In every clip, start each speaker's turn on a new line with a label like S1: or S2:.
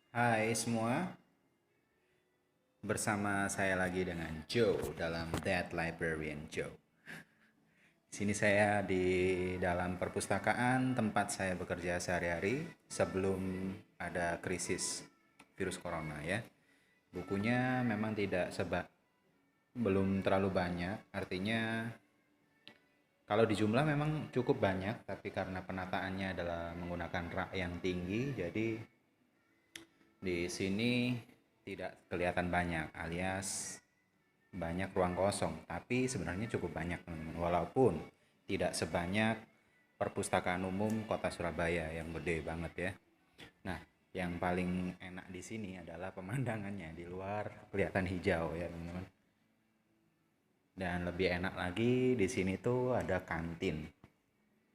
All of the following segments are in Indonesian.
S1: Hai semua, bersama saya lagi dengan Joe dalam That Librarian Joe. Di sini saya di dalam perpustakaan tempat saya bekerja sehari-hari sebelum ada krisis virus corona ya. Bukunya memang tidak belum terlalu banyak, artinya kalau di jumlah memang cukup banyak, tapi karena penataannya adalah menggunakan rak yang tinggi, jadi di sini tidak kelihatan banyak, alias banyak ruang kosong, tapi sebenarnya cukup banyak teman-teman. Walaupun tidak sebanyak perpustakaan umum Kota Surabaya yang gede banget ya. Nah, yang paling enak di sini adalah pemandangannya di luar kelihatan hijau ya teman-teman. Dan lebih enak lagi di sini tuh ada kantin.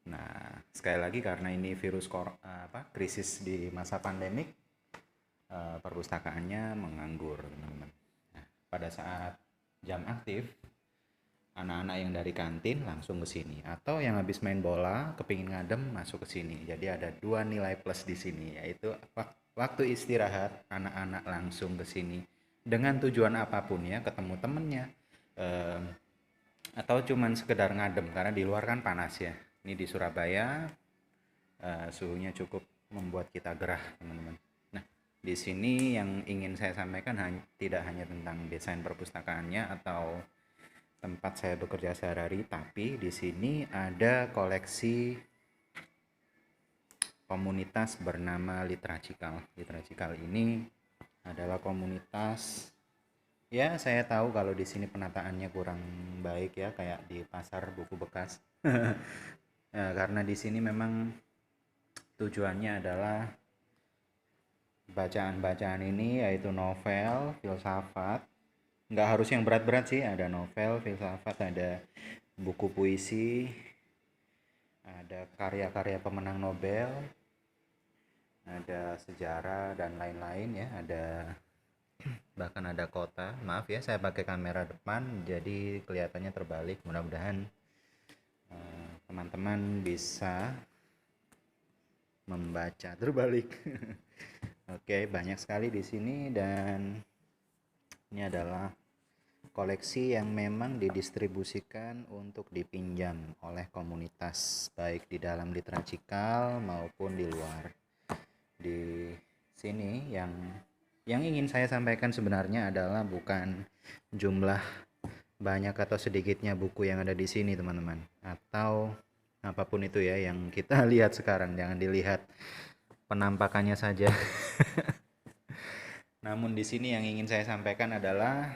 S1: Nah, sekali lagi karena ini krisis di masa pandemik, perpustakaannya menganggur teman-teman. Nah, pada saat jam aktif, anak-anak yang dari kantin langsung ke sini atau yang habis main bola kepingin ngadem masuk ke sini. Jadi ada dua nilai plus di sini, yaitu waktu istirahat anak-anak langsung ke sini dengan tujuan apapun ya, ketemu temennya, eh, atau cuman sekedar ngadem karena di luar kan panas ya. Ini di Surabaya, suhunya cukup membuat kita gerah teman-teman. Nah, di sini yang ingin saya sampaikan tidak hanya tentang desain perpustakaannya atau tempat saya bekerja sehari-hari, tapi di sini ada koleksi komunitas bernama Litracikal. Litracikal ini adalah komunitas, ya saya tahu kalau di sini penataannya kurang baik ya, kayak di pasar buku bekas. Karena di sini memang tujuannya adalah bacaan-bacaan ini yaitu novel, filsafat. Nggak harus yang berat-berat sih, ada novel, filsafat, ada buku puisi, ada karya-karya pemenang Nobel, ada sejarah dan lain-lain ya, ada bahkan ada kota. Maaf ya, saya pakai kamera depan jadi kelihatannya terbalik. Mudah-mudahan teman-teman bisa membaca terbalik. Oke, banyak sekali di sini dan ini adalah koleksi yang memang didistribusikan untuk dipinjam oleh komunitas baik di dalam Litracikal maupun di luar. Di sini yang ingin saya sampaikan sebenarnya adalah bukan jumlah banyak atau sedikitnya buku yang ada di sini teman-teman, atau apapun itu ya yang kita lihat sekarang. Jangan dilihat penampakannya saja. Namun di sini yang ingin saya sampaikan adalah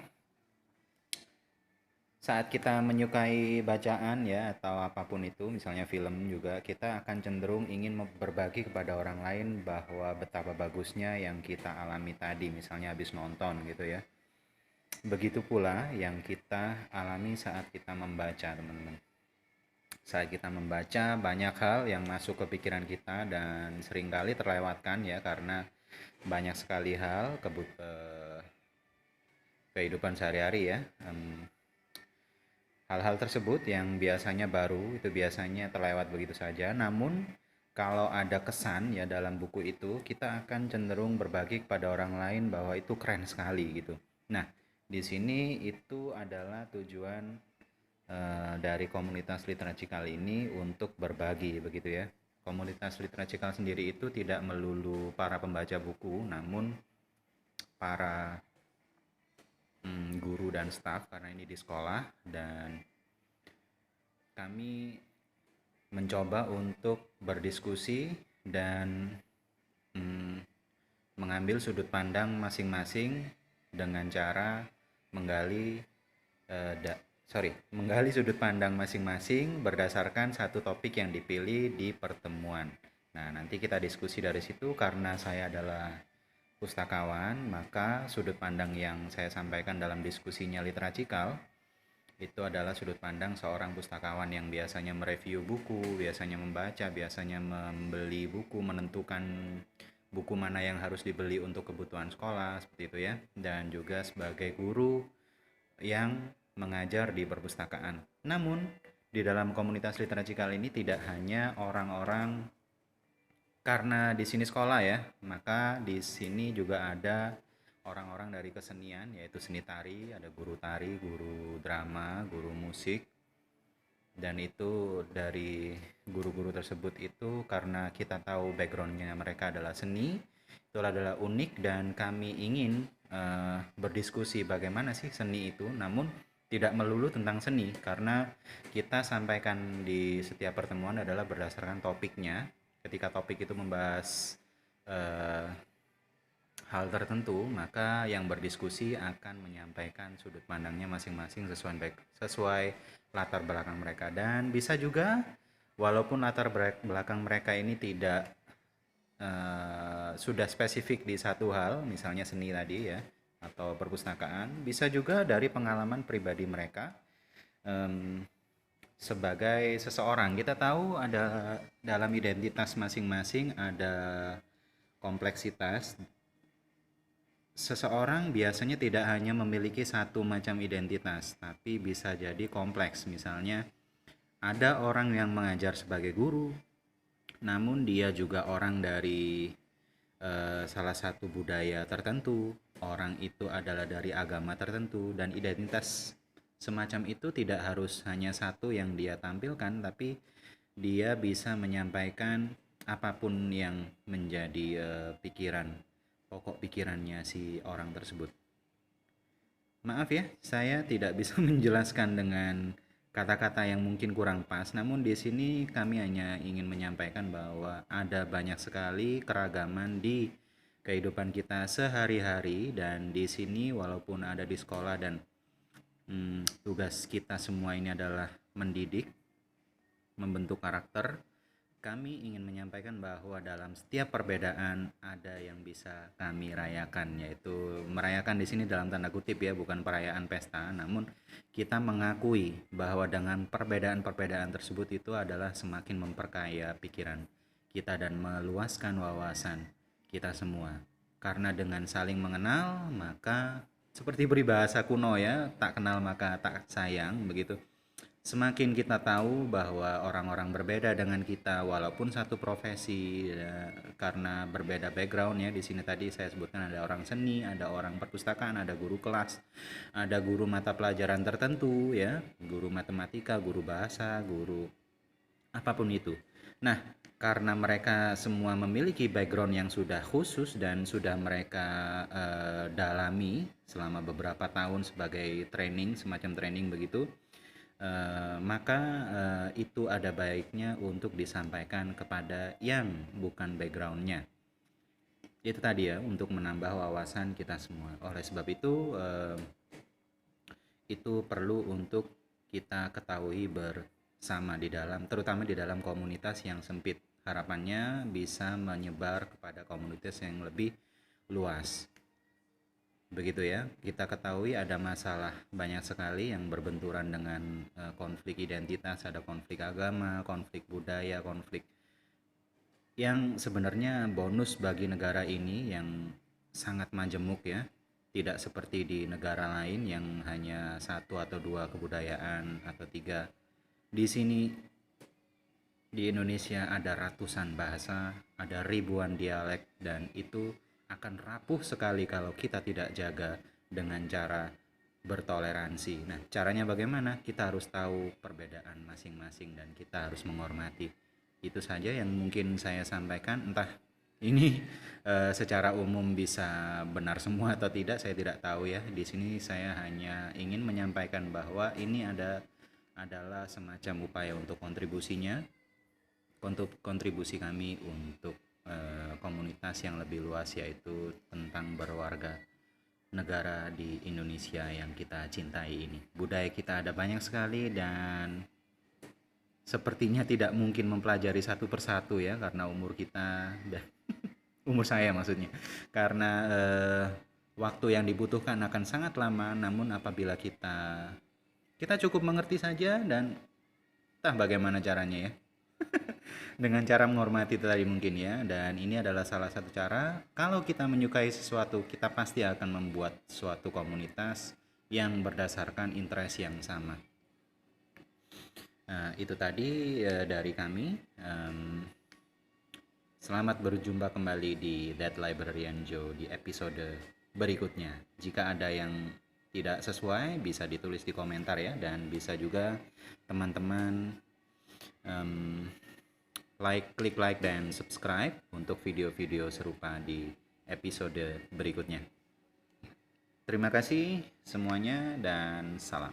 S1: saat kita menyukai bacaan ya atau apapun itu, misalnya film juga, kita akan cenderung ingin berbagi kepada orang lain bahwa betapa bagusnya yang kita alami tadi, misalnya habis nonton gitu ya. Begitu pula yang kita alami saat kita membaca, teman-teman. Saat kita membaca, banyak hal yang masuk ke pikiran kita dan seringkali terlewatkan ya, karena banyak sekali hal kehidupan sehari-hari ya. Hal-hal tersebut yang biasanya baru itu biasanya terlewat begitu saja. Namun kalau ada kesan ya dalam buku itu, kita akan cenderung berbagi kepada orang lain bahwa itu keren sekali gitu. Nah, di sini itu adalah tujuan dari komunitas literacikal ini, untuk berbagi begitu ya. Komunitas literacikal sendiri itu tidak melulu para pembaca buku, namun para guru dan staf, karena ini di sekolah, dan kami mencoba untuk berdiskusi dan mm, mengambil sudut pandang masing-masing dengan cara menggali menggali sudut pandang masing-masing berdasarkan satu topik yang dipilih di pertemuan. Nah, nanti kita diskusi dari situ. Karena saya adalah pustakawan, maka sudut pandang yang saya sampaikan dalam diskusinya Literacikal itu adalah sudut pandang seorang pustakawan yang biasanya mereview buku, biasanya membaca, biasanya membeli buku, menentukan buku mana yang harus dibeli untuk kebutuhan sekolah, seperti itu ya. Dan juga sebagai guru yang mengajar di perpustakaan. Namun, di dalam komunitas literasi kali ini tidak hanya orang-orang Karena di sini sekolah ya, maka di sini juga ada orang-orang dari kesenian, yaitu seni tari, guru drama, guru musik, dan itu dari guru-guru tersebut itu karena kita tahu backgroundnya mereka adalah seni, itu adalah unik dan kami ingin berdiskusi bagaimana sih seni itu, namun tidak melulu tentang seni karena kita sampaikan di setiap pertemuan adalah berdasarkan topiknya. Ketika topik itu membahas eh, hal tertentu, maka yang berdiskusi akan menyampaikan sudut pandangnya masing-masing sesuai latar belakang mereka. Dan bisa juga, walaupun latar belakang mereka ini tidak sudah spesifik di satu hal, misalnya seni tadi ya, atau perpustakaan, bisa juga dari pengalaman pribadi mereka em, sebagai seseorang. Kita tahu ada dalam identitas masing-masing ada kompleksitas. Seseorang biasanya tidak hanya memiliki satu macam identitas, tapi bisa jadi kompleks. Misalnya, ada orang yang mengajar sebagai guru, namun dia juga orang dari salah satu budaya tertentu. Orang itu adalah dari agama tertentu, dan identitas semacam itu tidak harus hanya satu yang dia tampilkan, tapi dia bisa menyampaikan apapun yang menjadi pikiran pokok pikirannya si orang tersebut. Maaf ya, saya tidak bisa menjelaskan dengan kata-kata yang mungkin kurang pas, namun di sini kami hanya ingin menyampaikan bahwa ada banyak sekali keragaman di kehidupan kita sehari-hari, dan di sini walaupun ada di sekolah dan tugas kita semua ini adalah mendidik, membentuk karakter, kami ingin menyampaikan bahwa dalam setiap perbedaan ada yang bisa kami rayakan, yaitu merayakan di sini dalam tanda kutip ya, bukan perayaan pesta, namun kita mengakui bahwa dengan perbedaan-perbedaan tersebut itu adalah semakin memperkaya pikiran kita dan meluaskan wawasan kita semua. Karena dengan saling mengenal, maka seperti peribahasa kuno ya, tak kenal maka tak sayang, begitu. Semakin kita tahu bahwa orang-orang berbeda dengan kita walaupun satu profesi ya, karena berbeda background ya. Di sini tadi saya sebutkan ada orang seni, ada orang perpustakaan, ada guru kelas, ada guru mata pelajaran tertentu ya, guru matematika, guru bahasa, guru apapun itu. Nah, karena mereka semua memiliki background yang sudah khusus dan sudah mereka dalami selama beberapa tahun sebagai training, semacam training begitu, maka itu ada baiknya untuk disampaikan kepada yang bukan backgroundnya. Itu tadi ya, untuk menambah wawasan kita semua. Oleh sebab itu perlu untuk kita ketahui bersama di dalam, terutama di dalam komunitas yang sempit. Harapannya bisa menyebar kepada komunitas yang lebih luas. Begitu ya, kita ketahui ada masalah banyak sekali yang berbenturan dengan konflik identitas, ada konflik agama, konflik budaya, konflik yang sebenarnya bonus bagi negara ini yang sangat majemuk ya. Tidak seperti di negara lain yang hanya satu atau dua kebudayaan atau tiga. Di sini di Indonesia ada ratusan bahasa, ada ribuan dialek, dan itu akan rapuh sekali kalau kita tidak jaga dengan cara bertoleransi. Nah, caranya bagaimana? Kita harus tahu perbedaan masing-masing dan kita harus menghormati. Itu saja yang mungkin saya sampaikan. Entah ini secara umum bisa benar semua atau tidak, saya tidak tahu ya. Di sini saya hanya ingin menyampaikan bahwa ini adalah semacam upaya untuk kontribusi kami untuk komunitas yang lebih luas, yaitu tentang berwarga negara di Indonesia yang kita cintai ini. Budaya kita ada banyak sekali dan sepertinya tidak mungkin mempelajari satu persatu ya, karena umur kita dan umur saya maksudnya, karena waktu yang dibutuhkan akan sangat lama. Namun apabila kita cukup mengerti saja dan entah bagaimana caranya ya, dengan cara menghormati tadi mungkin ya. Dan ini adalah salah satu cara. Kalau kita menyukai sesuatu, kita pasti akan membuat suatu komunitas yang berdasarkan interest yang sama. Nah, itu tadi dari kami. Selamat berjumpa kembali di That Librarian Joe di episode berikutnya. Jika ada yang tidak sesuai bisa ditulis di komentar ya, dan bisa juga teman-teman klik like dan subscribe untuk video-video serupa di episode berikutnya. Terima kasih semuanya dan salam.